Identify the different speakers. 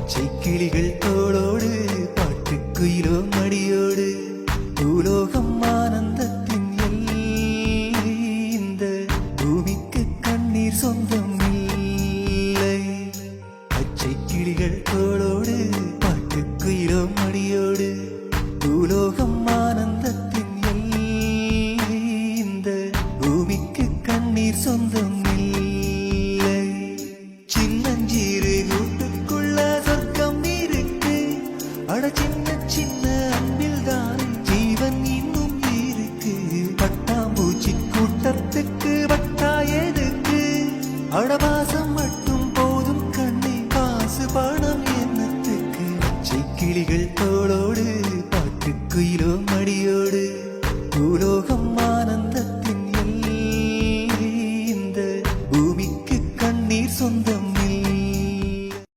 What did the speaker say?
Speaker 1: கிளிகள் தோளோடு பாட்டுக்குயிலோ மடியோடு பூலோகம் ஆனந்தத்தின் எல்லை இந்த பூமிக்கு கண்ணீர் சொந்தம் இல்லை பச்சை கிளிகள் தோளோடு பாட்டுக்குயிலோ மடியோடு பூலோகம் ஆனந்தத்தின் எல்லை இந்த பூமிக்கு கண்ணீர் சொந்தம் இல்லை சின்னஞ்சீரு கூட்டுக்குள்ள சொர்க்கம் இருக்கு அட